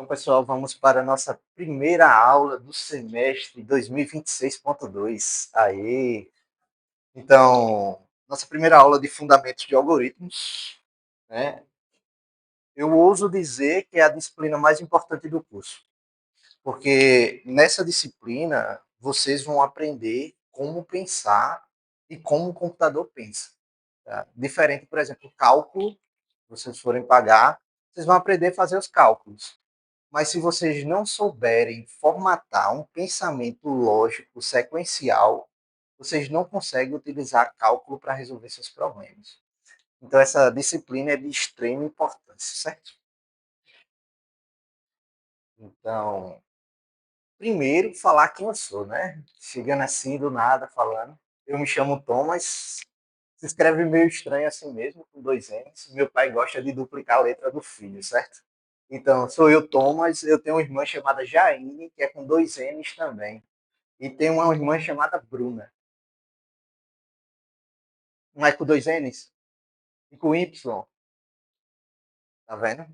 Então, pessoal, vamos para a nossa primeira aula do semestre 2026.2. Aê! Então, nossa primeira aula de fundamentos de algoritmos, né? Eu ouso dizer que é a disciplina mais importante do curso, porque nessa disciplina vocês vão aprender como pensar e como o computador pensa. Tá? Diferente, por exemplo, cálculo, vocês forem pagar, vocês vão aprender a fazer os cálculos. Mas se vocês não souberem formatar um pensamento lógico sequencial, vocês não conseguem utilizar cálculo para resolver seus problemas. Então, essa disciplina é de extrema importância, certo? Então, primeiro, falar quem eu sou, né? Chegando assim do nada, falando. Eu me chamo Thomas, se escreve meio estranho assim mesmo, com dois N's. Meu pai gosta de duplicar a letra do filho, certo? Então, sou eu, Thomas. Eu tenho uma irmã chamada Jaine, que é com dois N's também. E tem uma irmã chamada Bruna. Não é com dois N's? E com Y, tá vendo?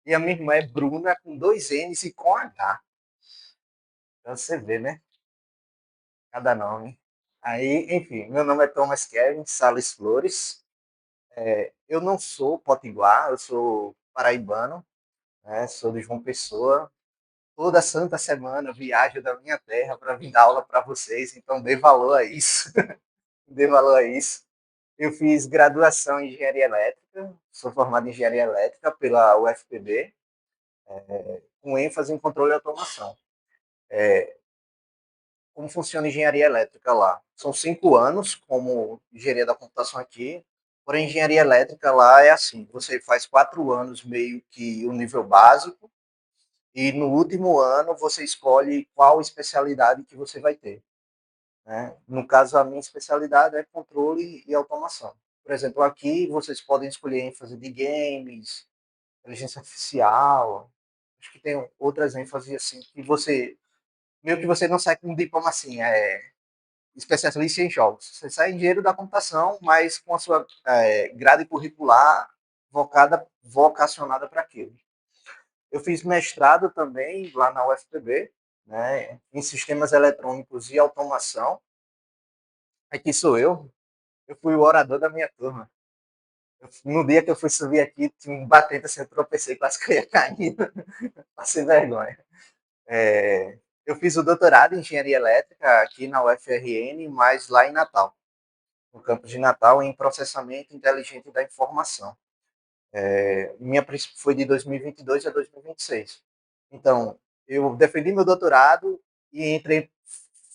E a minha irmã é Bruna com dois N's e com H. Então você vê, né? Cada nome. Aí, enfim, meu nome é Thomas Kevin Salles Flores. Eu não sou potiguar, eu sou paraibano, né? Sou de João Pessoa. Toda santa semana eu viajo da minha terra para vir dar aula para vocês, então dê valor a isso. Dê valor a isso. Eu fiz graduação em engenharia elétrica, sou formado em engenharia elétrica pela UFPB, com ênfase em controle e automação. Como funciona a engenharia elétrica lá? São 5 anos como engenharia da computação aqui, porém engenharia elétrica lá é assim, você faz 4 anos meio que o nível básico, e no último ano você escolhe qual especialidade que você vai ter. Né? No caso, a minha especialidade é controle e automação. Por exemplo, aqui vocês podem escolher ênfase de games, inteligência artificial, acho que tem outras ênfases assim, que você, meio que você não sai com um diploma assim, especialista em jogos. Você sai em engenheiro da computação, mas com a sua grade curricular vocacionada para aquilo. Eu fiz mestrado também lá na UFPB, né, em sistemas eletrônicos e automação. Aqui sou eu fui o orador da minha turma. No dia que eu fui subir aqui, tinha um batente assim, eu tropecei, quase que eu ia cair. Passei vergonha. Eu fiz o doutorado em engenharia elétrica aqui na UFRN, mas lá em Natal, no campus de Natal, em processamento inteligente da informação. Minha foi de 2022 a 2026. Então, eu defendi meu doutorado e entrei,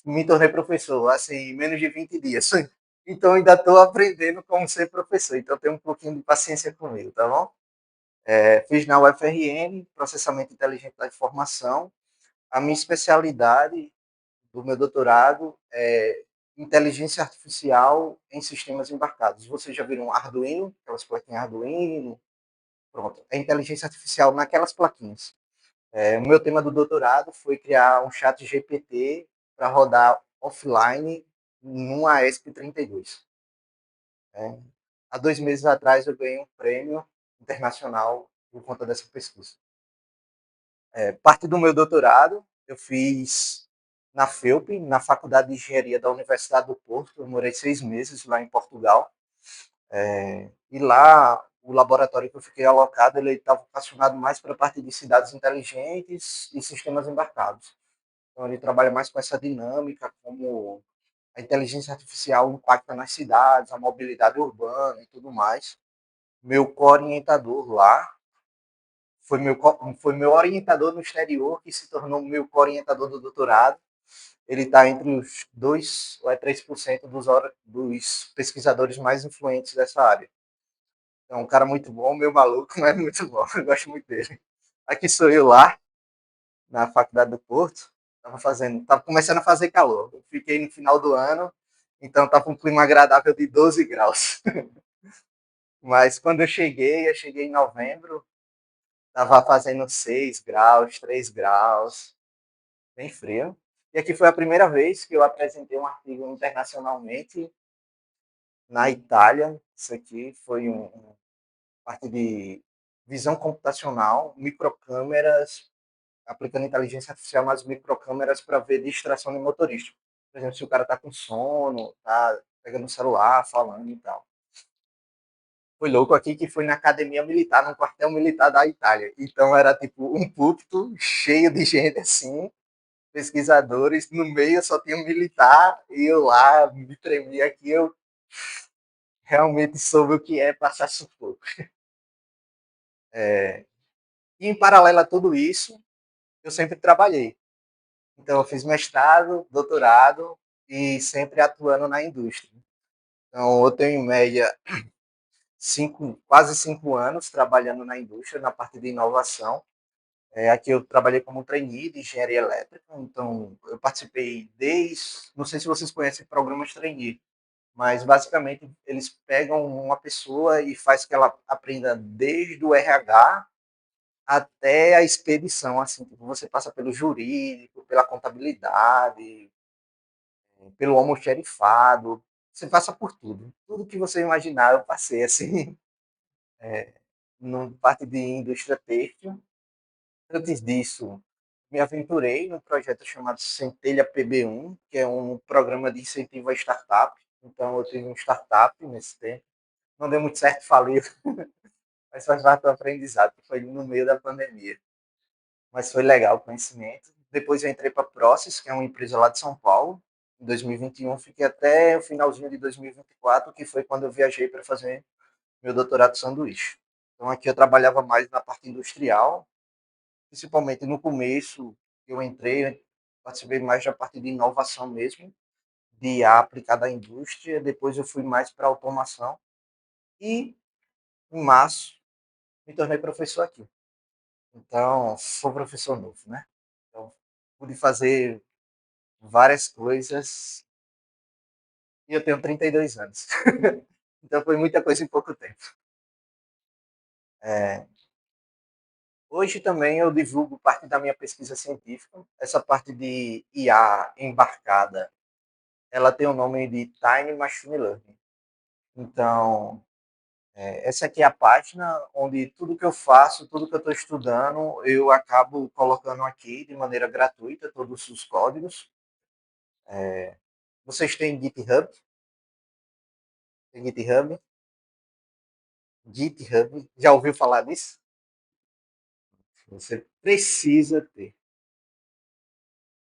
me tornei professor, assim, em menos de 20 dias. Então, ainda estou aprendendo como ser professor. Então, tem um pouquinho de paciência comigo, tá bom? Fiz na UFRN, processamento inteligente da informação. A minha especialidade do meu doutorado é inteligência artificial em sistemas embarcados. Vocês já viram Arduino? Aquelas plaquinhas Arduino? Pronto. É inteligência artificial naquelas plaquinhas. O meu tema do doutorado foi criar um chat GPT para rodar offline numa AESP32. Né? Há 2 meses atrás eu ganhei um prêmio internacional por conta dessa pesquisa. Parte do meu doutorado eu fiz na FEUP, na Faculdade de Engenharia da Universidade do Porto. Eu morei 6 meses lá em Portugal. E lá, o laboratório que eu fiquei alocado, ele estava vocacionado mais para a parte de cidades inteligentes e sistemas embarcados. Então, ele trabalha mais com essa dinâmica, como a inteligência artificial impacta nas cidades, a mobilidade urbana e tudo mais. Meu co-orientador lá foi meu orientador no exterior, que se tornou meu co-orientador do doutorado. Ele está entre os 2 ou 3% dos pesquisadores mais influentes dessa área. É um cara muito bom, meu maluco, mas muito bom. Eu gosto muito dele. Aqui sou eu lá, na Faculdade do Porto. Tava começando a fazer calor. Eu fiquei no final do ano, então tava um clima agradável de 12 graus. Mas quando eu cheguei em novembro, tava fazendo 6 graus, 3 graus, bem frio. E aqui foi a primeira vez que eu apresentei um artigo internacionalmente na Itália. Isso aqui foi parte visão computacional, microcâmeras, aplicando inteligência artificial nas microcâmeras para ver distração de motorista. Por exemplo, se o cara está com sono, tá pegando o celular, falando e tal. Foi louco aqui que foi na academia militar, no quartel militar da Itália. Então era tipo um púlpito cheio de gente assim, pesquisadores, no meio só tinha um militar, e eu lá me tremia aqui, eu realmente soube o que é passar sufoco. E em paralelo a tudo isso, eu sempre trabalhei. Então eu fiz mestrado, doutorado e sempre atuando na indústria. Então eu tenho em média quase 5 anos trabalhando na indústria, na parte de inovação. Aqui eu trabalhei como trainee de engenharia elétrica, então eu participei não sei se vocês conhecem programas trainee, mas basicamente eles pegam uma pessoa e faz que ela aprenda desde o RH até a expedição, assim, tipo, você passa pelo jurídico, pela contabilidade, pelo almoxerifado, você passa por tudo. Tudo que você imaginar eu passei, assim, no parte de indústria têxtil. Antes disso, me aventurei num projeto chamado Centelha PB1, que é um programa de incentivo a startup. Então, eu tive um startup nesse tempo. Não deu muito certo, faliu, mas faz parte do aprendizado, que foi no meio da pandemia. Mas foi legal o conhecimento. Depois eu entrei para a Process, que é uma empresa lá de São Paulo. Em 2021, fiquei até o finalzinho de 2024, que foi quando eu viajei para fazer meu doutorado de sanduíche. Então, aqui eu trabalhava mais na parte industrial, principalmente no começo, eu entrei, participei mais da parte de inovação mesmo, de IA aplicada à indústria, depois eu fui mais para automação e, em março, me tornei professor aqui. Então, sou professor novo, né? Então, pude fazer várias coisas e eu tenho 32 anos. Então, foi muita coisa em pouco tempo. É, hoje também eu divulgo parte da minha pesquisa científica, essa parte de IA embarcada, ela tem o nome de Tiny Machine Learning. Então, essa aqui é a página onde tudo que eu faço, tudo que eu estou estudando, eu acabo colocando aqui de maneira gratuita, todos os códigos. Vocês têm GitHub? Tem GitHub? GitHub? Já ouviu falar disso? Você precisa ter.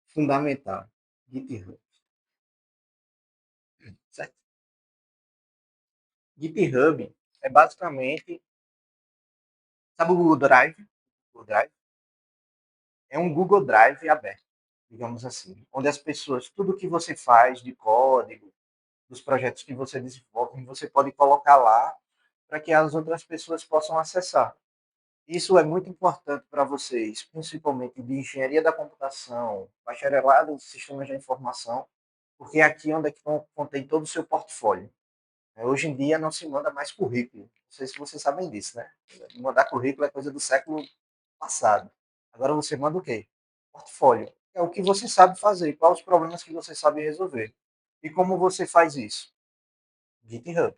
Fundamental. GitHub. Certo? GitHub é basicamente, sabe o Google Drive? Google Drive? É um Google Drive aberto, digamos assim, onde as pessoas, tudo que você faz de código, dos projetos que você desenvolve, você pode colocar lá para que as outras pessoas possam acessar. Isso é muito importante para vocês, principalmente de engenharia da computação, bacharelado em sistemas de informação, porque é aqui onde é que contém todo o seu portfólio. Hoje em dia não se manda mais currículo. Não sei se vocês sabem disso, né? Mandar currículo é coisa do século passado. Agora você manda o quê? Portfólio. É o que você sabe fazer, quais os problemas que você sabe resolver. E como você faz isso? GitHub.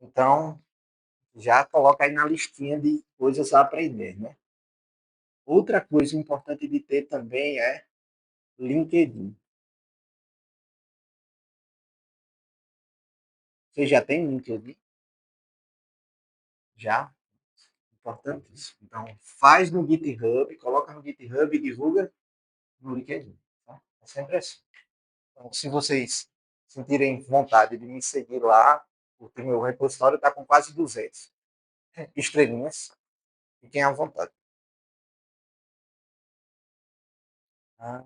Então, já coloca aí na listinha de coisas a aprender, né? Outra coisa importante de ter também é LinkedIn. Você já tem LinkedIn? Já? Importante isso. Então, faz no GitHub, coloca no GitHub e divulga no LinkedIn. Tá? É sempre assim. Então, se vocês sentirem vontade de me seguir lá, porque meu repositório está com quase 200 estrelinhas, fiquem à vontade. Ah,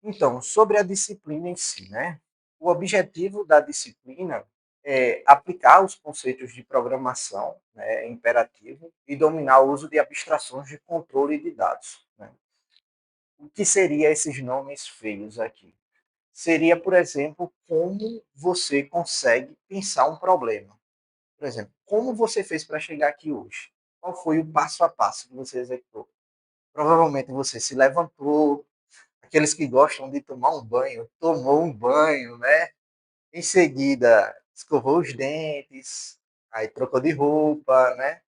então, sobre a disciplina em si, né? O objetivo da disciplina é aplicar os conceitos de programação, né, imperativo, e dominar o uso de abstrações de controle de dados. Né? O que seria esses nomes feios aqui? Seria, por exemplo, como você consegue pensar um problema. Por exemplo, como você fez para chegar aqui hoje? Qual foi o passo a passo que você executou? Provavelmente você se levantou, aqueles que gostam de tomar um banho, tomou um banho, né? Em seguida, escovou os dentes, Aí trocou de roupa, né?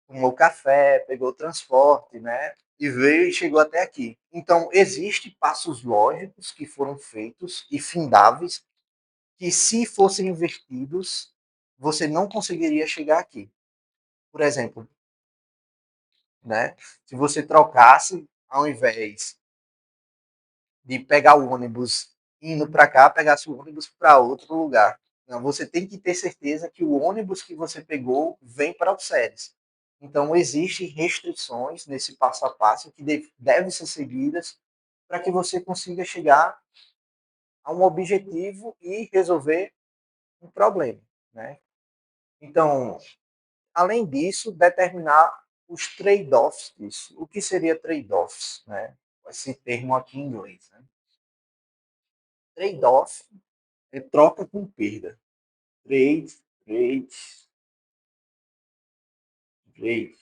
Tomou café, pegou o transporte, né? E veio e chegou até aqui. Então, existem passos lógicos que foram feitos e findáveis que, se fossem invertidos, você não conseguiria chegar aqui. Por exemplo, né? Se você trocasse, ao invés de pegar o ônibus indo para cá, pegasse o ônibus para outro lugar. Não, você tem que ter certeza que o ônibus que você pegou vem para o SEDES. Então, existem restrições nesse passo a passo que devem ser seguidas para que você consiga chegar a um objetivo e resolver um problema. Né? Então, além disso, determinar os trade-offs disso. O que seria trade-offs? Né? Esse termo aqui em inglês. Né? Trade-off é troca com perda. Trade, trade, trade.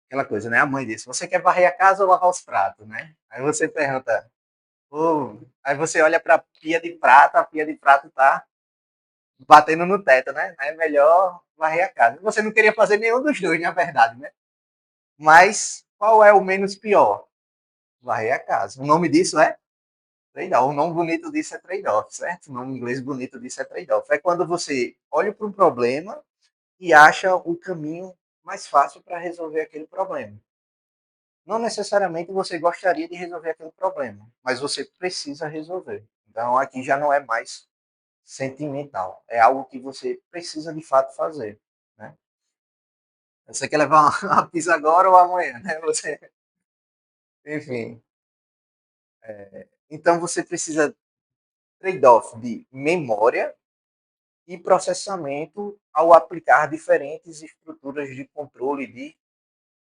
Aquela coisa, né? A mãe disse, você quer varrer a casa ou lavar os pratos, né? Aí você pergunta, oh. Aí você olha para a pia de prato tá batendo no teto, né? É melhor varrer a casa. Você não queria fazer nenhum dos dois, na verdade, né? Mas qual é o menos pior? Varrer a casa. O nome disso é trade-off. O nome bonito disso é trade-off, certo? O nome inglês bonito disso é trade-off. É quando você olha para um problema e acha o caminho mais fácil para resolver aquele problema. Não necessariamente você gostaria de resolver aquele problema, mas você precisa resolver. Então aqui já não é mais sentimental, é algo que você precisa de fato fazer. Né? Você quer levar uma pizza agora ou amanhã, né? Você, enfim. Então você precisa trade-off de memória e processamento ao aplicar diferentes estruturas de controle de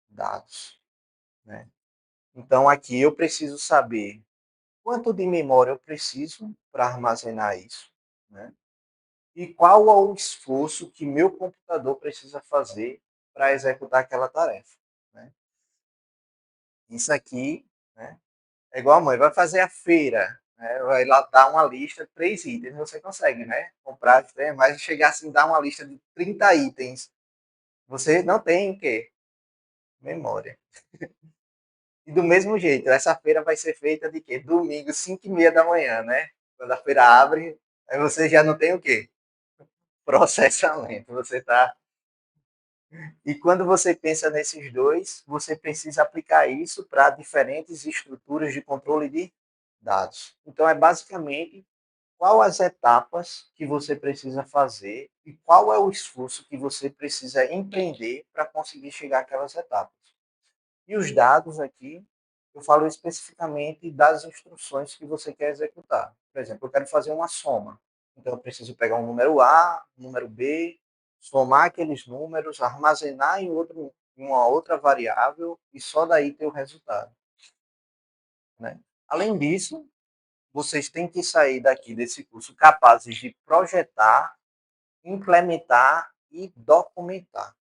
dados. Né? Então aqui eu preciso saber quanto de memória eu preciso para armazenar isso, né? E qual é o esforço que meu computador precisa fazer para executar aquela tarefa, né? Isso aqui, né, é igual a mãe, vai fazer a feira, né, vai lá dar uma lista de 3 itens, você consegue, né? Comprar, mas chegar assim, dar uma lista de 30 itens, você não tem o quê? Memória. E do mesmo jeito, essa feira vai ser feita de quê? Domingo, 5h30 da manhã, né? Quando a feira abre, aí você já não tem o quê? Processamento. Você tá. E quando você pensa nesses dois, você precisa aplicar isso para diferentes estruturas de controle de dados. Então é basicamente qual as etapas que você precisa fazer e qual é o esforço que você precisa empreender para conseguir chegar àquelas etapas. E os dados aqui, eu falo especificamente das instruções que você quer executar. Por exemplo, eu quero fazer uma soma. Então, eu preciso pegar um número A, um número B, somar aqueles números, armazenar em uma outra variável e só daí ter o resultado. Né? Além disso, vocês têm que sair daqui desse curso capazes de projetar, implementar e documentar.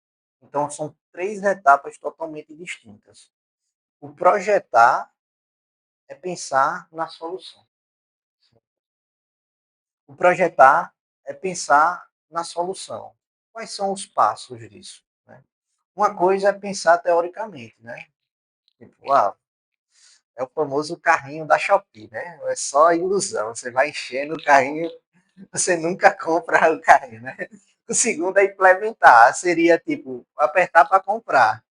Então, são 3 etapas totalmente distintas. O projetar é pensar na solução. O projetar é pensar na solução. Quais são os passos disso? Né? Uma coisa é pensar teoricamente, né? Tipo, é o famoso carrinho da Shopee, né? É só ilusão. Você vai enchendo o carrinho, você nunca compra o carrinho, né? O segundo é implementar. Seria tipo apertar para comprar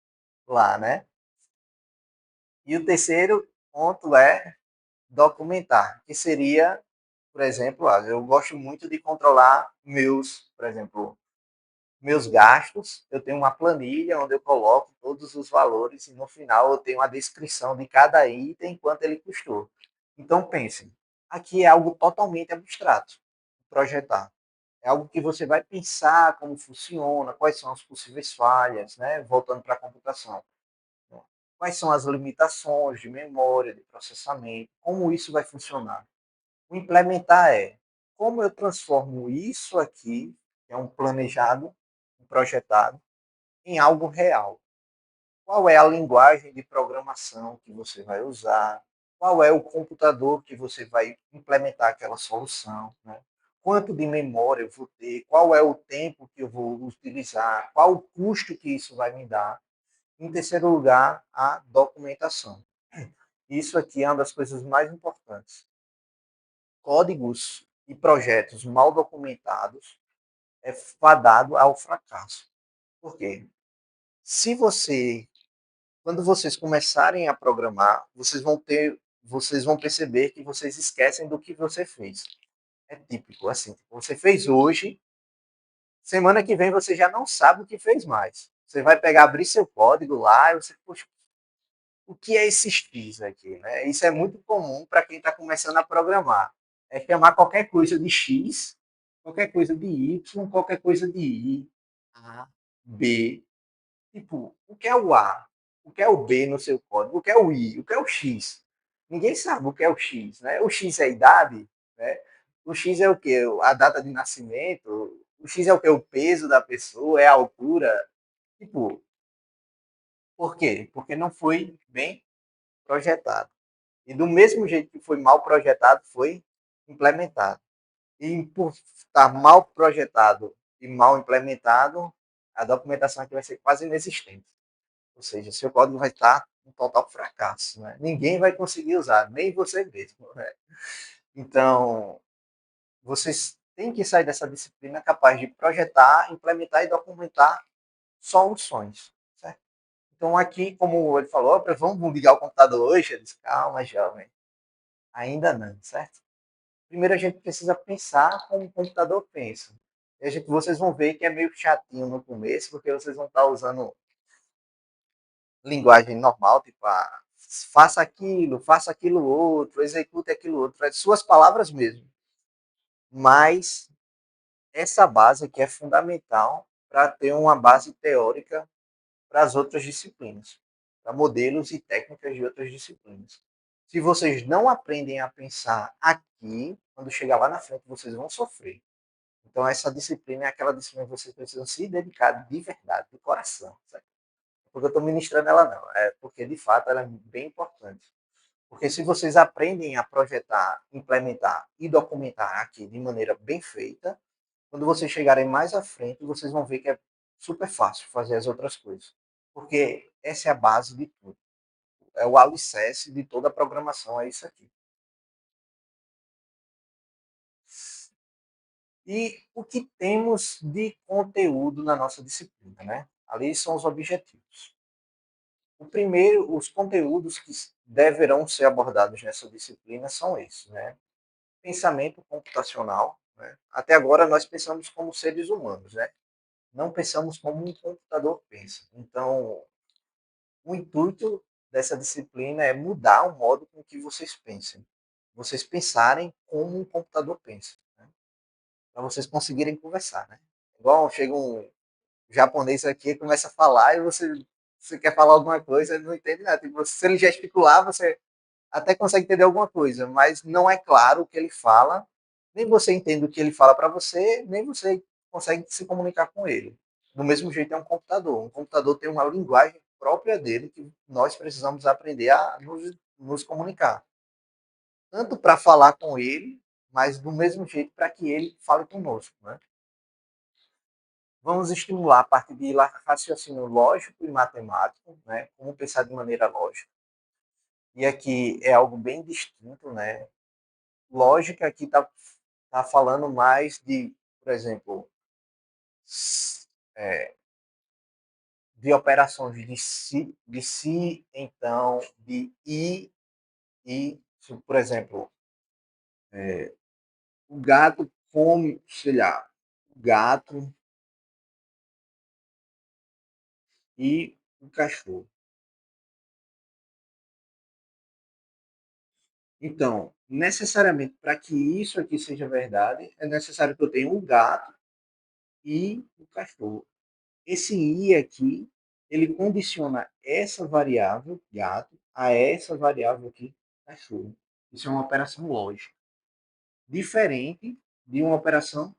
lá, né? E o terceiro ponto é documentar, que seria, por exemplo, eu gosto muito de controlar por exemplo, meus gastos. Eu tenho uma planilha onde eu coloco todos os valores e no final eu tenho a descrição de cada item, quanto ele custou. Então pensem, aqui é algo totalmente abstrato, projetar. É algo que você vai pensar como funciona, quais são as possíveis falhas, né? Voltando para a computação. Quais são as limitações de memória, de processamento, como isso vai funcionar. O implementar é como eu transformo isso aqui, que é um planejado, um projetado, em algo real. qual é a linguagem de programação que você vai usar, qual é o computador que você vai implementar aquela solução, né? Quanto de memória eu vou ter, qual é o tempo que eu vou utilizar, qual o custo que isso vai me dar. Em terceiro lugar, a documentação. Isso aqui é uma das coisas mais importantes. Códigos e projetos mal documentados é fadado ao fracasso. Por quê? Se você, quando vocês começarem a programar, vocês vão perceber que vocês esquecem do que você fez. É típico, assim, você fez hoje, semana que vem você já não sabe o que fez mais. Você vai pegar, abrir seu código lá e você, poxa, o que é esse X aqui, né? Isso é muito comum para quem está começando a programar. É chamar qualquer coisa de X, qualquer coisa de Y, qualquer coisa de I, A, B. Tipo, o que é o A? O que é o B no seu código? O que é o I? O que é o X? Ninguém sabe o que é o X, né? O X é a idade, né? O X é o quê? A data de nascimento. O X é o quê? O peso da pessoa, é a altura. Tipo, por quê? Porque não foi bem projetado. E do mesmo jeito que foi mal projetado, foi implementado. E por estar mal projetado e mal implementado, a documentação aqui vai ser quase inexistente. Ou seja, seu código vai estar um total fracasso. Né? Ninguém vai conseguir usar, nem você mesmo. Né? Então, vocês têm que sair dessa disciplina capaz de projetar, implementar e documentar soluções. Certo? Então, aqui, como ele falou, vamos ligar o computador hoje? Eu disse, calma, jovem. Ainda não, certo? Primeiro a gente precisa pensar como o computador pensa. E vocês vão ver que é meio chatinho no começo, porque vocês vão estar usando linguagem normal, tipo, faça aquilo outro, execute aquilo outro, suas palavras mesmo. Mas essa base aqui é fundamental para ter uma base teórica para as outras disciplinas, para modelos e técnicas de outras disciplinas. Se vocês não aprendem a pensar aqui, quando chegar lá na frente, vocês vão sofrer. Então, essa disciplina é aquela disciplina que vocês precisam se dedicar de verdade, de coração. Certo? Porque eu estou ministrando ela, não. É porque, de fato, ela é bem importante. Porque se vocês aprendem a projetar, implementar e documentar aqui de maneira bem feita, quando vocês chegarem mais à frente, vocês vão ver que é super fácil fazer as outras coisas. Porque essa é a base de tudo. É o alicerce de toda a programação, é isso aqui. E o que temos de conteúdo na nossa disciplina, né? Ali são os objetivos. O primeiro, os conteúdos que deverão ser abordados nessa disciplina são esses, né? Pensamento computacional, né? Até agora nós pensamos como seres humanos, né? Não pensamos como um computador pensa. Então, o intuito dessa disciplina é mudar o modo com que vocês pensem. Vocês pensarem como um computador pensa, né? Para vocês conseguirem conversar, né? Igual chega um japonês aqui e começa a falar e você quer falar alguma coisa, ele não entende nada. Tipo, se ele gesticular, você até consegue entender alguma coisa, mas não é claro o que ele fala, nem você entende o que ele fala para você, nem você consegue se comunicar com ele. Do mesmo jeito é um computador. Um computador tem uma linguagem própria dele que nós precisamos aprender a nos comunicar. Tanto para falar com ele, mas do mesmo jeito para que ele fale conosco. Né? Vamos estimular a partir de raciocínio lógico e matemático, né? Como pensar de maneira lógica. E aqui é algo bem distinto, né? Lógica aqui tá falando mais de, por exemplo, é, de operações de si, então, de e, por exemplo, o gato come, sei lá, o gato e o cachorro. Então, necessariamente, para que isso aqui seja verdade, é necessário que eu tenha o gato e o cachorro. Esse i aqui, ele condiciona essa variável, gato, a essa variável aqui, cachorro. Isso é uma operação lógica. Diferente de uma operação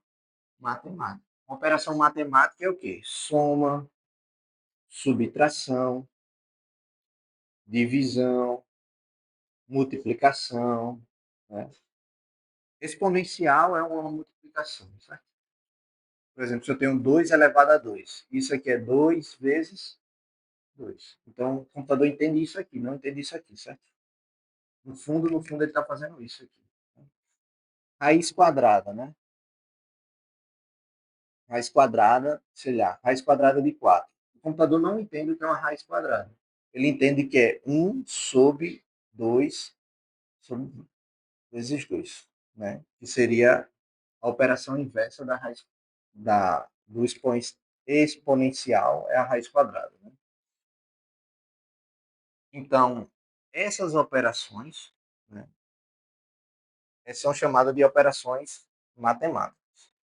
matemática. Uma operação matemática é o quê? Soma, subtração, divisão, multiplicação, né? Exponencial é uma multiplicação, certo? Por exemplo, se eu tenho 2 elevado a 2, isso aqui é 2 vezes 2. Então, o computador entende isso aqui, não entende isso aqui, certo? No fundo ele está fazendo isso aqui. Raiz quadrada, né? Raiz quadrada, sei lá, raiz quadrada de 4. O computador não entende o que é uma raiz quadrada. Ele entende que é 1 sobre 2 sobre vezes 2, né? Que seria a operação inversa da raiz do exponencial, é a raiz quadrada. Né? Então, essas operações, né, são chamadas de operações matemáticas.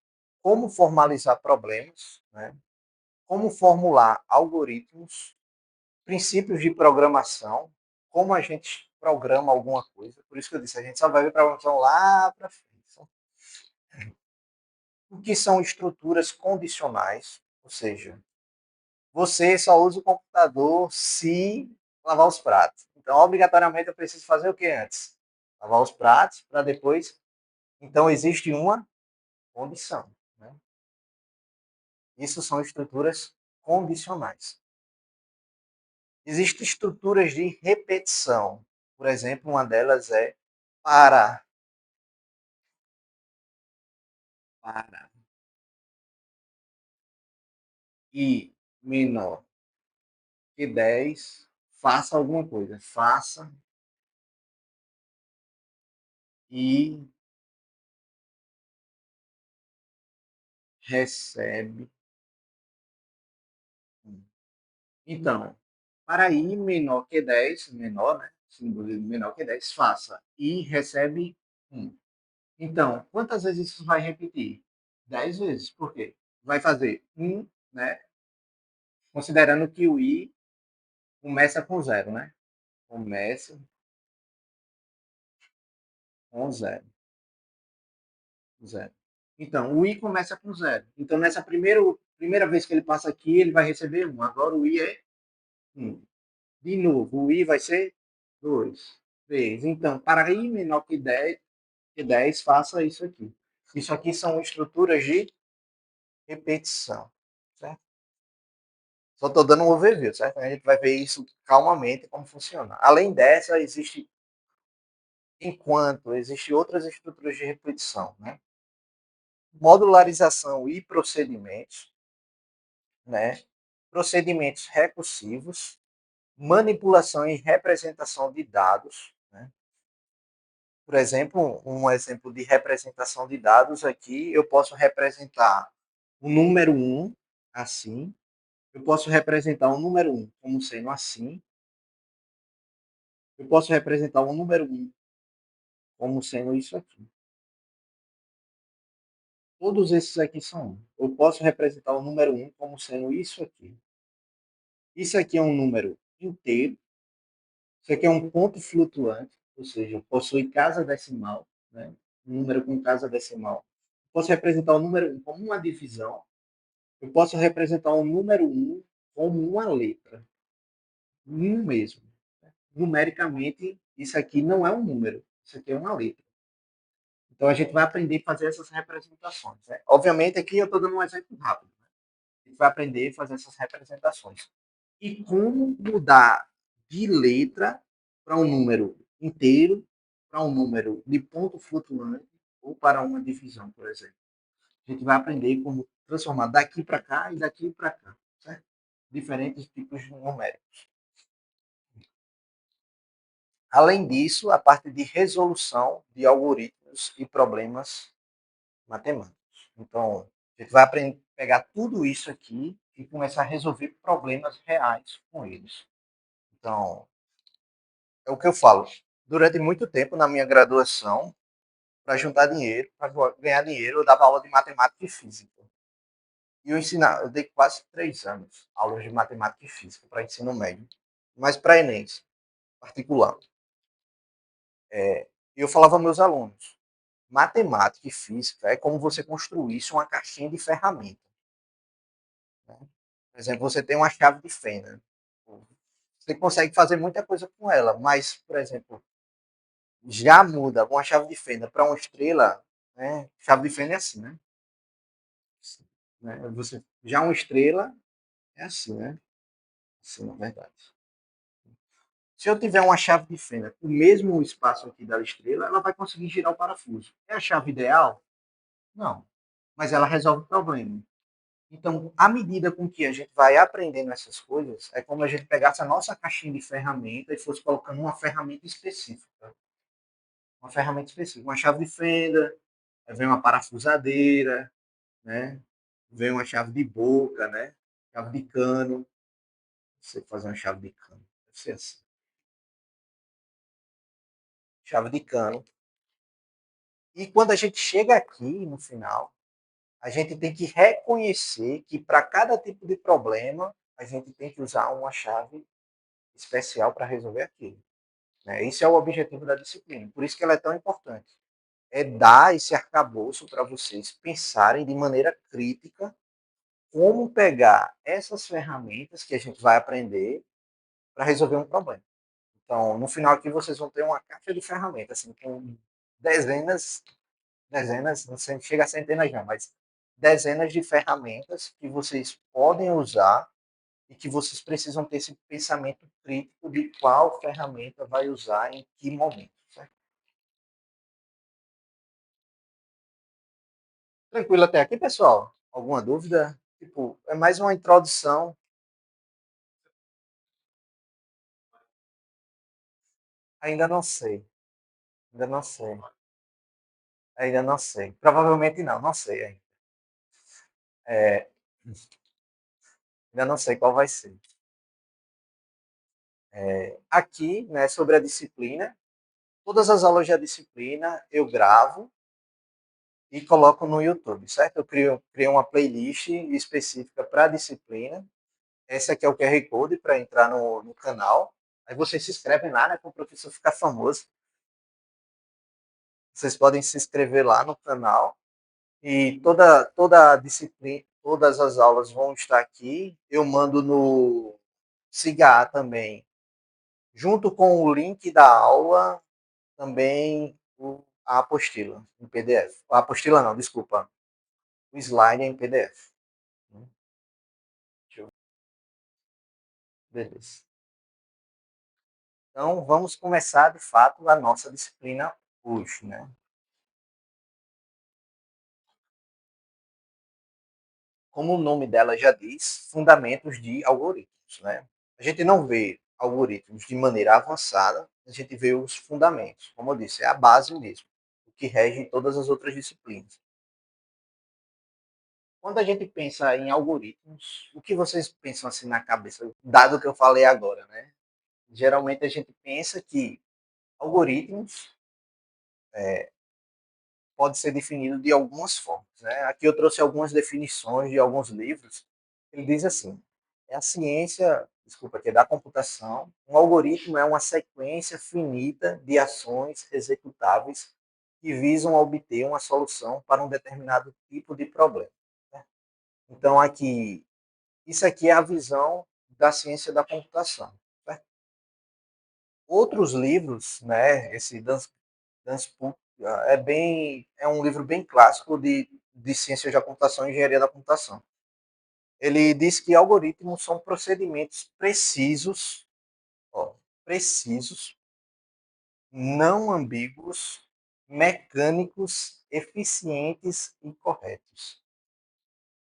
Como formalizar problemas, né? Como formular algoritmos, princípios de programação, como a gente programa alguma coisa. Por isso que eu disse, a gente só vai ver programação lá para frente. O que são estruturas condicionais, ou seja, você só usa o computador se lavar os pratos. Então, obrigatoriamente, eu preciso fazer o que antes? Lavar os pratos para depois. Então, existe uma condição. Né? Isso são estruturas condicionais. Existem estruturas de repetição. Por exemplo, uma delas é para. Para. E menor que 10, faça alguma coisa. Faça e recebe. Então, para i menor que 10, menor, né? Símbolo menor que 10, faça. I recebe 1. Então, quantas vezes isso vai repetir? 10 vezes. Por quê? Vai fazer 1, né? Considerando que o i começa com 0, né? Começa com 0. 0. Então, o i começa com 0. Então, nessa primeira vez que ele passa aqui, ele vai receber 1. Agora o i é 1. De novo, o i vai ser 2, 3. Então, para i menor que 10, faça isso aqui. Isso aqui são estruturas de repetição, certo? Só estou dando um overview, certo? A gente vai ver isso calmamente, como funciona. Além dessa, existem outras estruturas de repetição, né? Modularização e procedimentos, né? Procedimentos recursivos, manipulação e representação de dados, né? Por exemplo, um exemplo de representação de dados aqui, eu posso representar o número 1 assim, eu posso representar o número 1 como sendo assim, eu posso representar o número 1 como sendo isso aqui. Todos esses aqui são 1. Eu posso representar o número 1 como sendo isso aqui. Isso aqui é um número inteiro, isso aqui é um ponto flutuante, ou seja, possui casa decimal, né? Um número com casa decimal. Posso representar o número 1 como uma divisão. Eu posso representar o número 1 como uma letra. Um mesmo. Numericamente, isso aqui não é um número. Isso aqui é uma letra. Então, a gente vai aprender a fazer essas representações. Né? Obviamente, aqui eu estou dando um exemplo rápido. Né? A gente vai aprender a fazer essas representações. E como mudar de letra para um número inteiro, para um número de ponto flutuante ou para uma divisão, por exemplo. A gente vai aprender como transformar daqui para cá e daqui para cá. Certo? Diferentes tipos de numéricos. Além disso, a parte de resolução de algoritmos e problemas matemáticos. Então, a gente vai aprender, pegar tudo isso aqui e começar a resolver problemas reais com eles. Então, é o que eu falo. Durante muito tempo, na minha graduação, para juntar dinheiro, para ganhar dinheiro, eu dava aula de matemática e física. E eu dei quase 3 anos aulas de matemática e física para ensino médio, mas para Enem, particular. E eu falava aos meus alunos, matemática e física é como você construísse uma caixinha de ferramentas. Né? Por exemplo, você tem uma chave de fenda. Você consegue fazer muita coisa com ela, mas, por exemplo, já muda uma chave de fenda para uma estrela, né? Chave de fenda é assim, né? Né? Você, já uma estrela é assim, né? Assim, na verdade. Se eu tiver uma chave de fenda com o mesmo espaço aqui da estrela, ela vai conseguir girar o parafuso. É a chave ideal? Não. Mas ela resolve o problema. Então, à medida com que a gente vai aprendendo essas coisas, é como a gente pegasse a nossa caixinha de ferramenta e fosse colocando uma ferramenta específica. Uma ferramenta específica. Uma chave de fenda, aí vem uma parafusadeira, né? Vem uma chave de boca, né? Chave de cano. Você fazer uma chave de cano. Deve ser assim. Chave de cano. E quando a gente chega aqui no final, a gente tem que reconhecer que para cada tipo de problema, a gente tem que usar uma chave especial para resolver aquilo. Né? Esse é o objetivo da disciplina. Por isso que ela é tão importante. É dar esse arcabouço para vocês pensarem de maneira crítica como pegar essas ferramentas que a gente vai aprender para resolver um problema. Então, no final aqui vocês vão ter uma caixa de ferramentas, assim, com dezenas, dezenas, não sei, chega a centenas já, mas dezenas de ferramentas que vocês podem usar e que vocês precisam ter esse pensamento crítico de qual ferramenta vai usar em que momento. Certo? Tranquilo até aqui, pessoal? Alguma dúvida? Tipo, é mais uma introdução. Ainda não sei. Ainda não sei. Ainda não sei. Provavelmente não, não sei ainda. É, ainda não sei qual vai ser. Aqui, né, sobre a disciplina, todas as aulas da disciplina eu gravo e coloco no YouTube, certo? Eu criei uma playlist específica para a disciplina. Esse aqui é o QR Code para entrar no canal. Aí vocês se inscrevem lá, né, para o professor ficar famoso. Vocês podem se inscrever lá no canal e toda a disciplina, todas as aulas vão estar aqui. Eu mando no SIGA também, junto com o link da aula, também a apostila em PDF. A apostila não, desculpa. O slide é em PDF. Beleza. Então, vamos começar, de fato, a nossa disciplina hoje, né? Como o nome dela já diz, fundamentos de algoritmos, né? A gente não vê algoritmos de maneira avançada, a gente vê os fundamentos. Como eu disse, é a base mesmo, o que rege todas as outras disciplinas. Quando a gente pensa em algoritmos, o que vocês pensam assim na cabeça, dado o que eu falei agora, né? Geralmente a gente pensa que algoritmos pode ser definido de algumas formas. Né? Aqui eu trouxe algumas definições de alguns livros. Ele diz assim: é a ciência, desculpa, que é da computação. Um algoritmo é uma sequência finita de ações executáveis que visam obter uma solução para um determinado tipo de problema. Né? Então, aqui, isso aqui é a visão da ciência da computação. Né? Outros livros, né, esse Danspult, é um livro bem clássico de ciências da computação e engenharia da computação. Ele diz que algoritmos são procedimentos precisos, ó, precisos, não ambíguos, mecânicos, eficientes e corretos.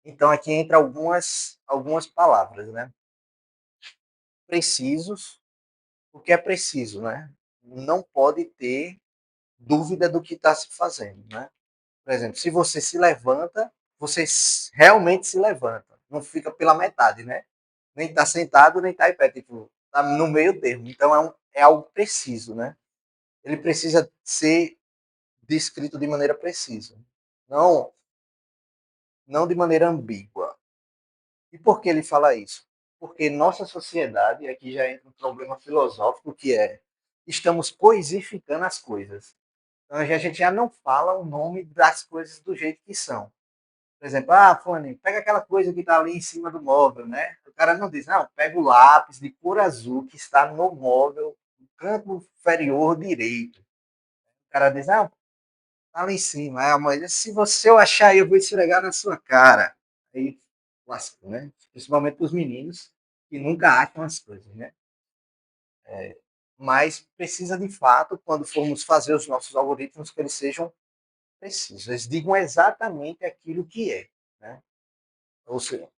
Então aqui entra algumas palavras, né? Precisos, o que é preciso, né? Não pode ter dúvida do que está se fazendo, né? Por exemplo, se você se levanta, você realmente se levanta. Não fica pela metade, né? Nem está sentado, nem está em pé. Tipo, está no meio termo. Então, é algo preciso, né? Ele precisa ser descrito de maneira precisa. Não, não de maneira ambígua. E por que ele fala isso? Porque nossa sociedade, aqui já entra um problema filosófico, que é estamos coisificando as coisas. Então, a gente já não fala o nome das coisas do jeito que são. Por exemplo, Fanny, pega aquela coisa que está ali em cima do móvel, né? O cara não diz, não, pega o lápis de cor azul que está no móvel, no canto inferior direito. O cara diz, não, tá lá em cima. Aí a mãe diz, se você eu achar, eu vou esfregar na sua cara. Aí lascou, né? Principalmente os meninos que nunca acham as coisas, né? Mas precisa de fato, quando formos fazer os nossos algoritmos, que eles sejam precisos. Eles digam exatamente aquilo que é, né? Ou seja,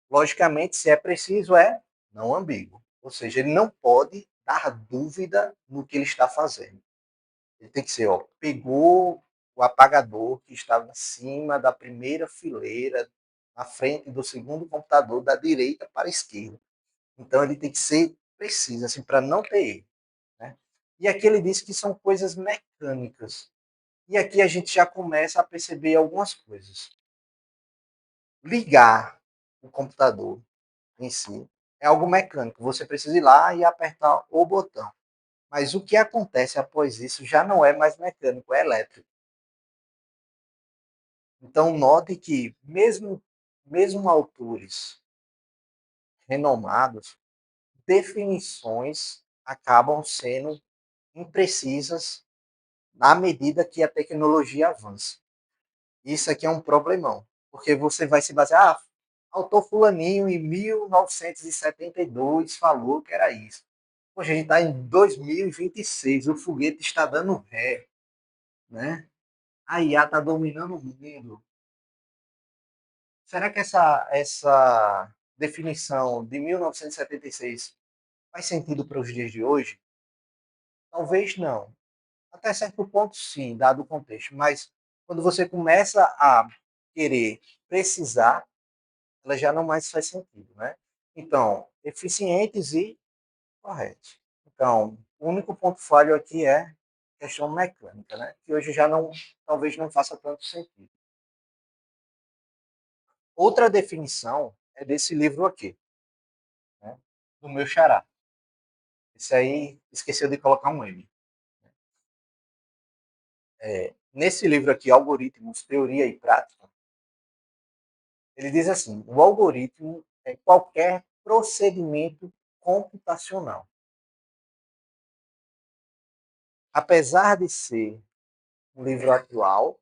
logicamente, se é preciso, é não ambíguo. Ou seja, ele não pode dar dúvida no que ele está fazendo. Ele tem que ser, ó, pegou o apagador que estava em cima da primeira fileira, na frente do segundo computador, da direita para a esquerda. Então, ele tem que ser preciso, assim, para não ter erro. Né? E aqui ele diz que são coisas mecânicas. E aqui a gente já começa a perceber algumas coisas. Ligar o computador em si é algo mecânico. Você precisa ir lá e apertar o botão. Mas o que acontece após isso já não é mais mecânico, é elétrico. Então, note que, mesmo autores renomados, definições acabam sendo imprecisas na medida que a tecnologia avança. Isso aqui é um problemão, porque você vai se basear, autor fulaninho em 1972 falou que era isso. Poxa, a gente está em 2026, o foguete está dando ré, né? A IA está dominando o mundo. Será que essa definição de 1976 faz sentido para os dias de hoje? Talvez não. Até certo ponto, sim, dado o contexto. Mas quando você começa a querer precisar, ela já não mais faz sentido, né? Então, eficientes e corretos. Então, o único ponto falho aqui é questão mecânica, né? Que hoje já não, talvez não faça tanto sentido. Outra definição é desse livro aqui, né? Do meu xará. Esse aí esqueceu de colocar um M. Nesse livro aqui, Algoritmos, Teoria e Prática, ele diz assim: o algoritmo é qualquer procedimento computacional. Apesar de ser um livro atual,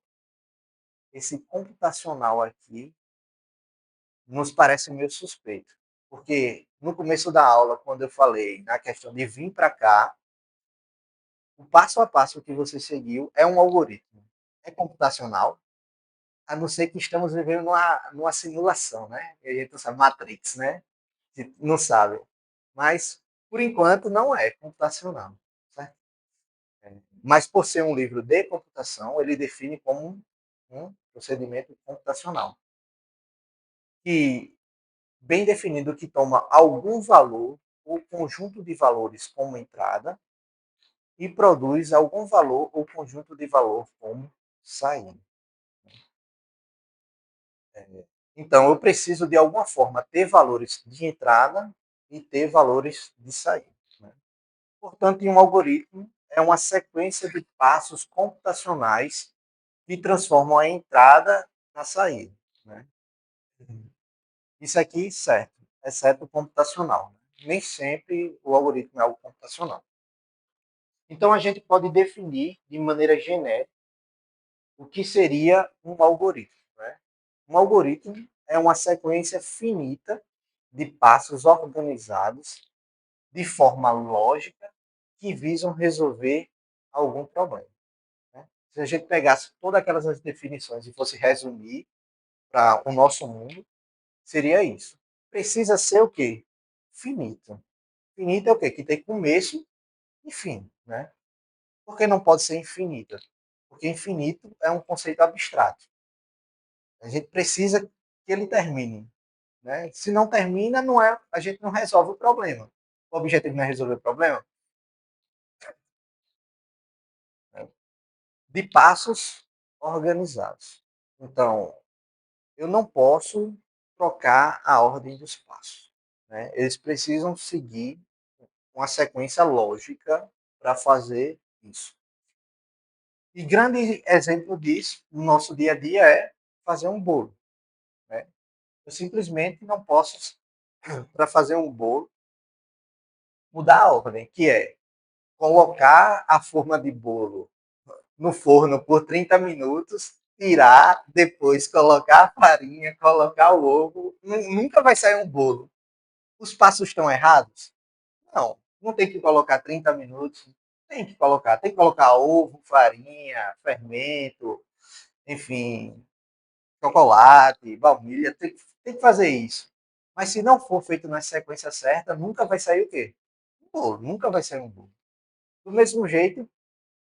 esse computacional aqui nos parece meio suspeito. Porque no começo da aula, quando eu falei na questão de vir para cá, o passo a passo que você seguiu é um algoritmo. É computacional, a não ser que estamos vivendo numa simulação, né? E a gente não sabe, Matrix, né? A gente não sabe. Mas, por enquanto, não é computacional. Certo? Mas, por ser um livro de computação, ele define como um procedimento computacional. E bem definido que toma algum valor ou conjunto de valores como entrada e produz algum valor ou conjunto de valor como saída. Então, eu preciso, de alguma forma, ter valores de entrada e ter valores de saída. Né? Portanto, em um algoritmo, é uma sequência de passos computacionais que transformam a entrada na saída. Né? Isso aqui, certo, exceto o computacional. Né? Nem sempre o algoritmo é algo computacional. Então, a gente pode definir de maneira genérica o que seria um algoritmo. Né? Um algoritmo é uma sequência finita de passos organizados de forma lógica que visam resolver algum problema. Né? Se a gente pegasse todas aquelas definições e fosse resumir para o nosso mundo, seria isso. Precisa ser o quê? Finito. Finito é o quê? Que tem começo e fim. Né? Por que não pode ser infinita? Porque infinito é um conceito abstrato. A gente precisa que ele termine. Né? Se não termina, não é, a gente não resolve o problema. O objetivo não é resolver o problema? Né? De passos organizados. Então, eu não posso trocar a ordem dos passos. Né? Eles precisam seguir uma sequência lógica para fazer isso. E grande exemplo disso no nosso dia a dia é fazer um bolo. Né? Eu simplesmente não posso para fazer um bolo, mudar a ordem, que é colocar a forma de bolo no forno por 30 minutos, tirar, depois colocar a farinha, colocar o ovo. Nunca vai sair um bolo. Os passos estão errados? Não. Não tem que colocar 30 minutos. Tem que colocar ovo, farinha, fermento, enfim, chocolate, baunilha. Tem que fazer isso. Mas se não for feito na sequência certa, nunca vai sair o quê? Um bolo. Nunca vai sair um bolo. Do mesmo jeito,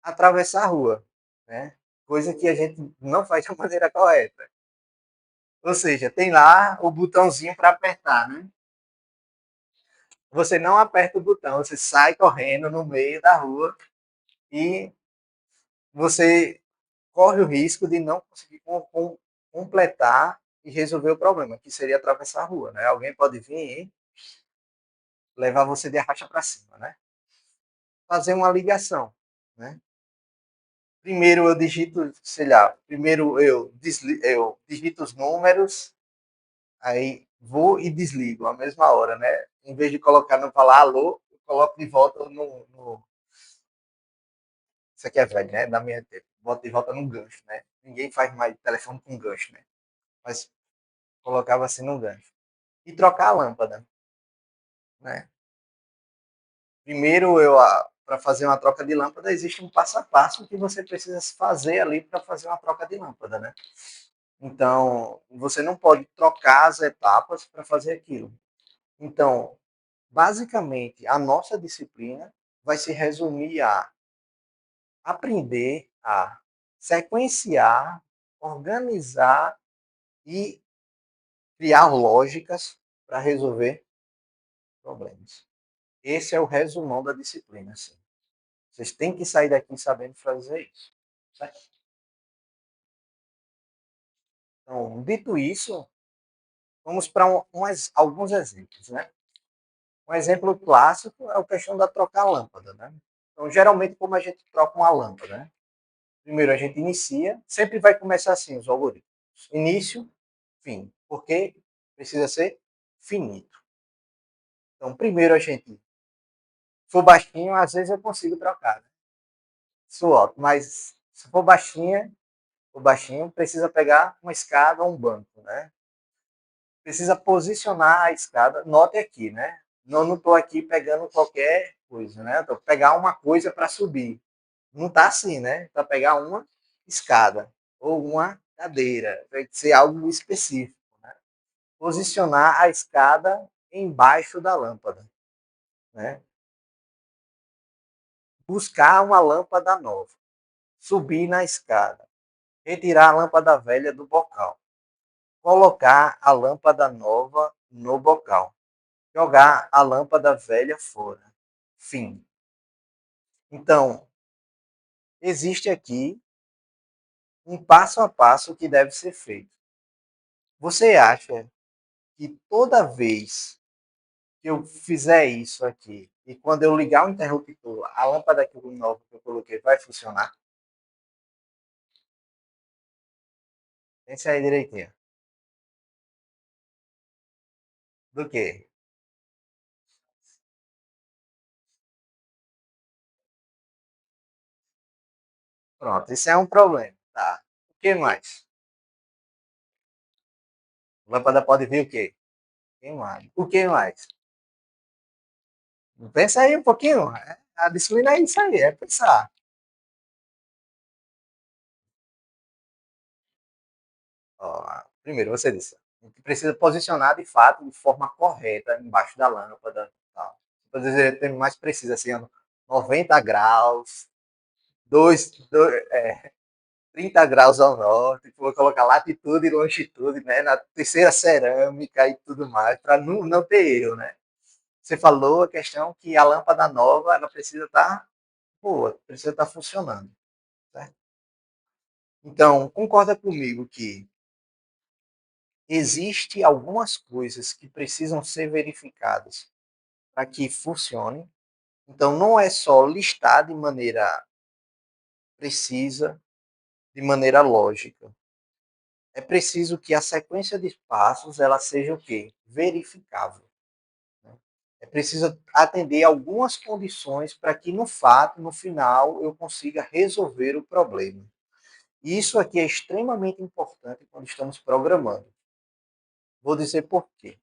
atravessar a rua, né? Coisa que a gente não faz da maneira correta. Ou seja, tem lá o botãozinho para apertar, né? Você não aperta o botão, você sai correndo no meio da rua e você corre o risco de não conseguir completar e resolver o problema, que seria atravessar a rua, né? Alguém pode vir e levar você de arracha para cima, né? Fazer uma ligação, né? Primeiro eu digito, sei lá, primeiro eu digito os números. Aí vou e desligo à mesma hora, né? Em vez de colocar no falar alô, eu coloco de volta no. Isso aqui é velho, né? Na minha tempo. Boto de volta no gancho, né? Ninguém faz mais telefone com gancho, né? Mas colocava assim no gancho. E trocar a lâmpada, né? Primeiro, para fazer uma troca de lâmpada, existe um passo a passo que você precisa fazer ali para fazer uma troca de lâmpada, né? Então, você não pode trocar as etapas para fazer aquilo. Então, basicamente, a nossa disciplina vai se resumir a aprender a sequenciar, organizar e criar lógicas para resolver problemas. Esse é o resumão da disciplina. Assim. Vocês têm que sair daqui sabendo fazer isso. Certo? Então, dito isso, vamos para alguns exemplos. Né? Um exemplo clássico é a questão da trocar a lâmpada. Né? Então, geralmente, como a gente troca uma lâmpada? Né? Primeiro a gente inicia, sempre vai começar assim os algoritmos. Início, fim. Porque precisa ser finito. Então, primeiro a gente, se for baixinho, às vezes eu consigo trocar. Né? Sou alto, mas se for baixinho, precisa pegar uma escada ou um banco, né? Precisa posicionar a escada. Note aqui, né? Não estou aqui pegando qualquer coisa, né? Estou pegar uma coisa para subir. Não está assim, né? Para pegar uma escada ou uma cadeira. Tem que ser algo específico. Né? Posicionar a escada embaixo da lâmpada. Né? Buscar uma lâmpada nova. Subir na escada. Retirar a lâmpada velha do bocal. Colocar a lâmpada nova no bocal. Jogar a lâmpada velha fora. Fim. Então, existe aqui um passo a passo que deve ser feito. Você acha que toda vez que eu fizer isso aqui e quando eu ligar o interruptor, a lâmpada que nova que eu coloquei vai funcionar? Pense aí direitinho. Do que? Pronto, isso é um problema. Tá. O que mais? A lâmpada pode vir o quê? Queimado. O que mais? Pensa aí um pouquinho. A disciplina é isso aí, é pensar. Ó, primeiro, você disse, a gente precisa posicionar de fato de forma correta embaixo da lâmpada. Tal. Às vezes ele tem mais preciso, assim, 90 graus, 30 graus ao norte, vou colocar latitude e longitude, né, na terceira cerâmica e tudo mais, para não ter erro, né? Você falou a questão que a lâmpada nova ela precisa estar boa, precisa estar funcionando. Certo? Então, concorda comigo que existe algumas coisas que precisam ser verificadas para que funcione. Então, não é só listar de maneira precisa, de maneira lógica. É preciso que a sequência de passos ela seja o quê? Verificável. precisa atender algumas condições para que, no fato, no final, eu consiga resolver o problema. E isso aqui é extremamente importante quando estamos programando. Vou dizer por quê.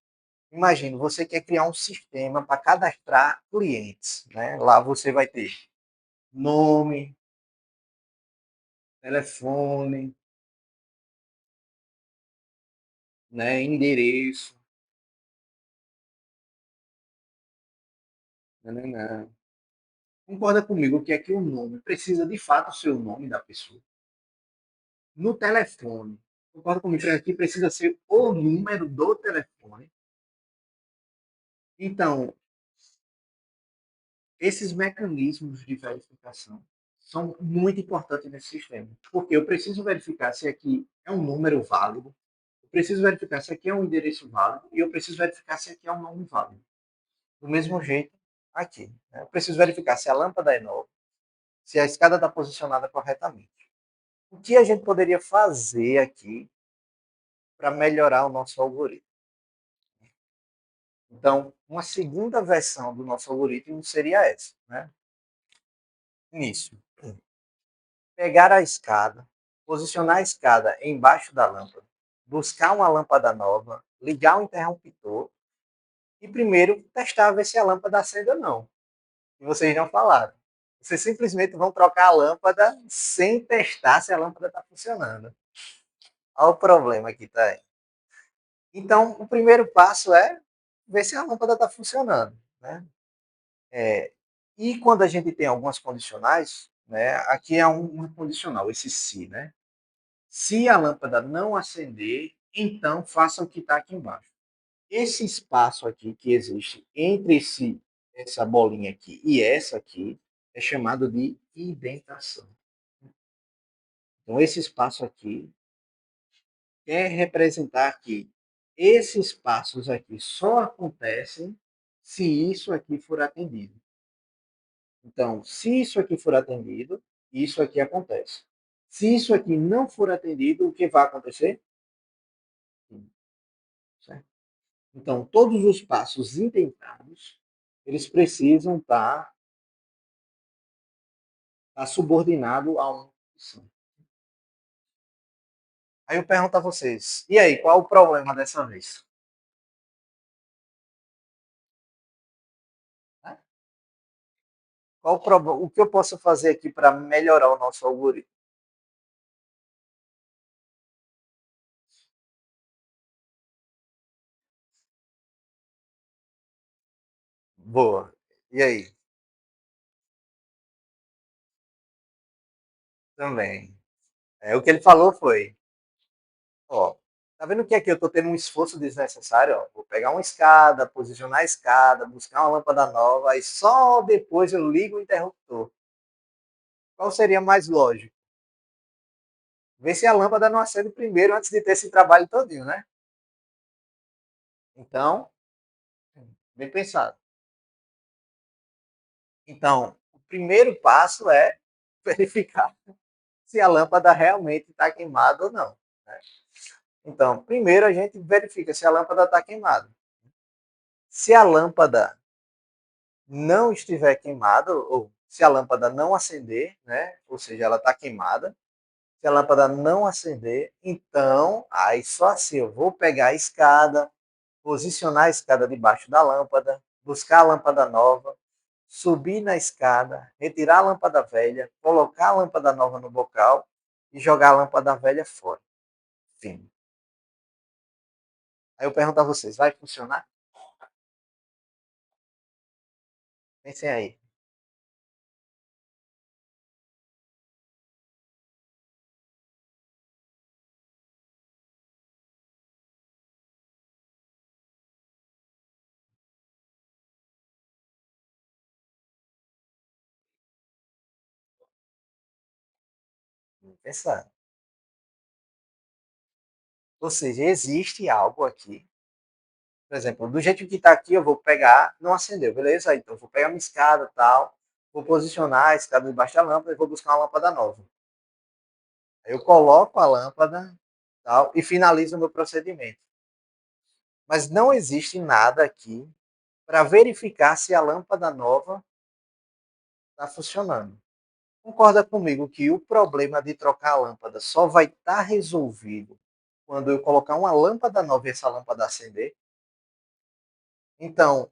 Imagine, você quer criar um sistema para cadastrar clientes. Né? Lá você vai ter nome, telefone, né, endereço. Não, não, não. Concorda comigo que aqui o nome precisa de fato ser o nome da pessoa. No telefone, concorda comigo que aqui precisa ser o número do telefone. Então, esses mecanismos de verificação são muito importantes nesse sistema. Porque eu preciso verificar se aqui é um número válido, eu preciso verificar se aqui é um endereço válido e eu preciso verificar se aqui é um nome válido. Do mesmo jeito aqui. Né? Eu preciso verificar se a lâmpada é nova, se a escada está posicionada corretamente. O que a gente poderia fazer aqui para melhorar o nosso algoritmo? Então, uma segunda versão do nosso algoritmo seria essa. Né? Início. Pegar a escada, posicionar a escada embaixo da lâmpada, buscar uma lâmpada nova, ligar o interruptor e primeiro testar ver se a lâmpada acende ou não. E vocês não falaram. Vocês simplesmente vão trocar a lâmpada sem testar se a lâmpada está funcionando. Olha o problema que está aí. Então, o primeiro passo é ver se a lâmpada está funcionando. Né? E quando a gente tem algumas condicionais, né, aqui é um condicional, esse se, né? Se a lâmpada não acender, então faça o que está aqui embaixo. Esse espaço aqui que existe entre essa bolinha aqui e essa aqui é chamado de indentação. Então, esse espaço aqui quer representar que esses passos aqui só acontecem se isso aqui for atendido. Então, se isso aqui for atendido, isso aqui acontece. Se isso aqui não for atendido, o que vai acontecer? Certo? Então, todos os passos intentados, eles precisam estar subordinados a uma condição. Aí eu pergunto a vocês, e aí, qual o problema dessa vez? Né? O que eu posso fazer aqui para melhorar o nosso algoritmo? Boa. E aí? Também. O que ele falou foi, ó, tá vendo que aqui eu estou tendo um esforço desnecessário? Ó? Vou pegar uma escada, posicionar a escada, buscar uma lâmpada nova, aí só depois eu ligo o interruptor. Qual seria mais lógico? Ver se a lâmpada não acende primeiro antes de ter esse trabalho todinho, né? Então, bem pensado. Então, o primeiro passo é verificar se a lâmpada realmente está queimada ou não. Né? Então, primeiro a gente verifica se a lâmpada está queimada. Se a lâmpada não estiver queimada, ou se a lâmpada não acender, né? Ou seja, ela está queimada. Se a lâmpada não acender, então, aí só assim, eu vou pegar a escada, posicionar a escada debaixo da lâmpada, buscar a lâmpada nova, subir na escada, retirar a lâmpada velha, colocar a lâmpada nova no bocal e jogar a lâmpada velha fora. Fim. Aí eu pergunto a vocês, vai funcionar? Pensem aí. Pensar. Ou seja, existe algo aqui. Por exemplo, do jeito que está aqui, eu vou pegar, não acendeu, beleza? Então, eu vou pegar minha escada tal, vou posicionar a escada debaixo da lâmpada e vou buscar uma lâmpada nova. Aí eu coloco a lâmpada tal, e finalizo o meu procedimento. Mas não existe nada aqui para verificar se a lâmpada nova está funcionando. Concorda comigo que o problema de trocar a lâmpada só vai estar resolvido quando eu colocar uma lâmpada nova e essa lâmpada acender? Então,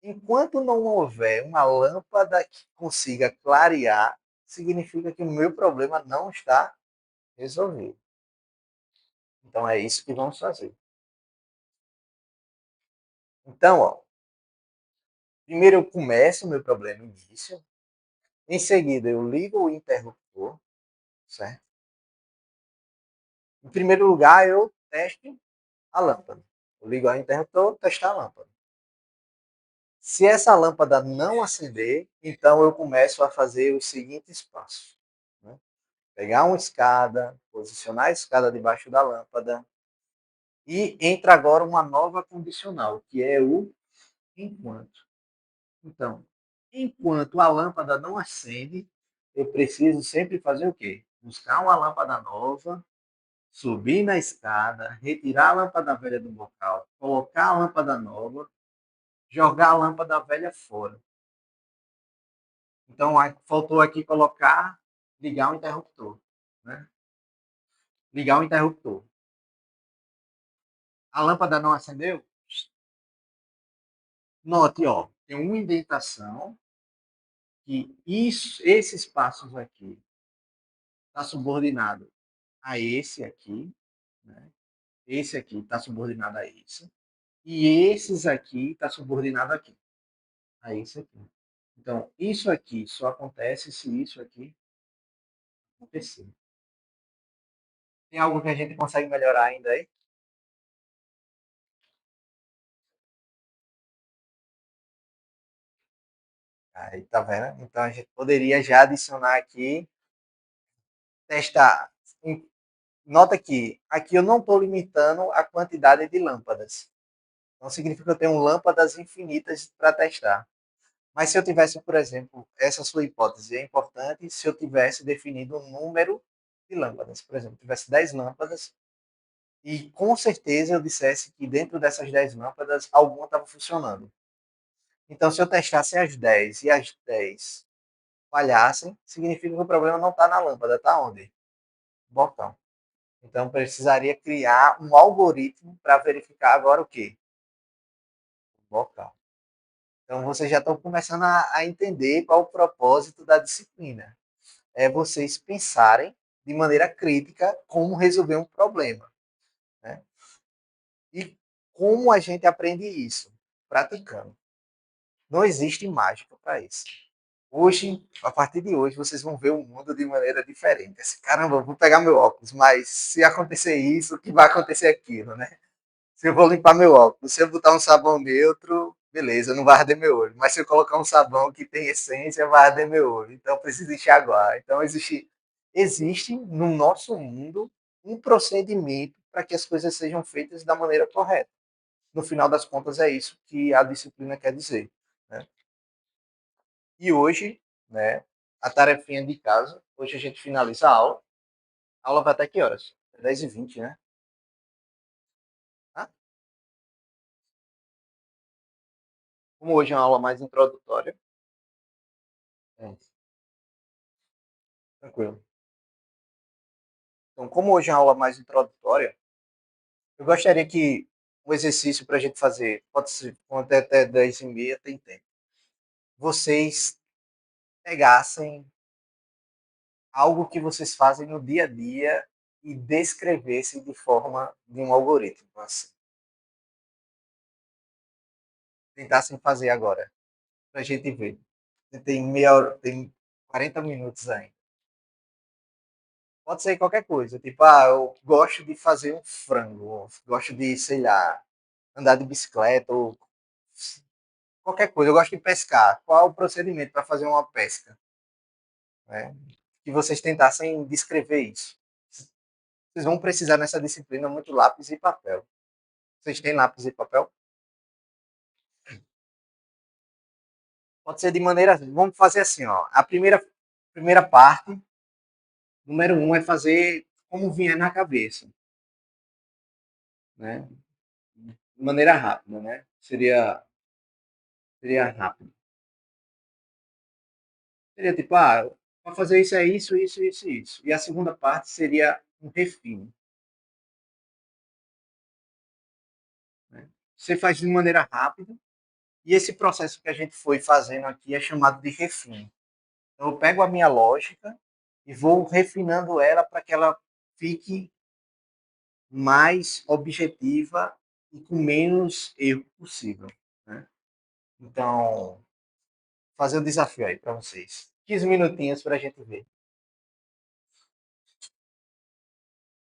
enquanto não houver uma lâmpada que consiga clarear, significa que o meu problema não está resolvido. Então é isso que vamos fazer. Então, ó, primeiro eu começo o meu problema início, em seguida eu ligo o interruptor, certo? Em primeiro lugar eu testo a lâmpada. Eu ligo o interruptor, testar a lâmpada. Se essa lâmpada não acender, então eu começo a fazer os seguintes passos. Né? Pegar uma escada, posicionar a escada debaixo da lâmpada e entra agora uma nova condicional, que é o enquanto. Então, enquanto a lâmpada não acende, eu preciso sempre fazer o quê? Buscar uma lâmpada nova, subir na escada, retirar a lâmpada velha do local, colocar a lâmpada nova, jogar a lâmpada velha fora. Então, faltou aqui colocar, ligar o interruptor. Né? Ligar o interruptor. A lâmpada não acendeu? Note, ó, tem uma indentação que esses passos aqui está subordinado a esse aqui, né? Esse aqui está subordinado a esse, e esses aqui está subordinado aqui, a esse aqui. Então, isso aqui só acontece se isso aqui acontecer. Tem algo que a gente consegue melhorar ainda aí? Aí, tá vendo? Então, a gente poderia já adicionar aqui, testar. Nota que aqui eu não estou limitando a quantidade de lâmpadas. Não significa que eu tenho lâmpadas infinitas para testar. Mas se eu tivesse, por exemplo, essa sua hipótese é importante, se eu tivesse definido um número de lâmpadas. Por exemplo, tivesse 10 lâmpadas e com certeza eu dissesse que dentro dessas 10 lâmpadas alguma estava funcionando. Então, se eu testasse as 10 e as 10 falhassem, significa que o problema não está na lâmpada, está onde? No botão. Então, precisaria criar um algoritmo para verificar agora o quê? O local. Então, vocês já estão começando a entender qual o propósito da disciplina. É vocês pensarem de maneira crítica como resolver um problema. Né? E como a gente aprende isso? Praticando. Não existe mágica para isso. Hoje, a partir de hoje, vocês vão ver o mundo de maneira diferente. Assim, caramba, eu vou pegar meu óculos, mas se acontecer isso, o que vai acontecer aquilo, né? Se eu vou limpar meu óculos, se eu botar um sabão neutro, beleza, não vai arder meu olho. Mas se eu colocar um sabão que tem essência, vai arder meu olho. Então precisa enxaguar. Então existe no nosso mundo um procedimento para que as coisas sejam feitas da maneira correta. No final das contas, é isso que a disciplina quer dizer. Né? E hoje, né, a tarefinha de casa, hoje a gente finaliza a aula. A aula vai até que horas? 10h20, né? Ah, como hoje é uma aula mais introdutória, é, tranquilo. Então, como hoje é uma aula mais introdutória, eu gostaria que um exercício para a gente fazer, pode ser até 10h30, tem tempo. Vocês pegassem algo que vocês fazem no dia a dia e descrevessem de forma de um algoritmo. Assim. Tentassem fazer agora, para a gente ver. Tem meia hora, tem 40 minutos ainda. Pode ser qualquer coisa, tipo, eu gosto de fazer um frango, gosto de, sei lá, andar de bicicleta, ou qualquer coisa. Eu gosto de pescar. Qual é o procedimento para fazer uma pesca? Né? Que vocês tentassem descrever isso. Vocês vão precisar nessa disciplina muito lápis e papel. Vocês têm lápis e papel? Pode ser de maneira. Vamos fazer assim, ó. A primeira parte, número um, é fazer como vier na cabeça. Né? De maneira rápida, né? Seria Seria rápido. Seria tipo, para fazer isso é isso, isso, isso, isso. E a segunda parte seria um refino. Né? Você faz de maneira rápida, e esse processo que a gente foi fazendo aqui é chamado de refino. Então, eu pego a minha lógica e vou refinando ela para que ela fique mais objetiva e com menos erro possível. Né? Então, fazer o desafio aí para vocês. 15 minutinhos para a gente ver.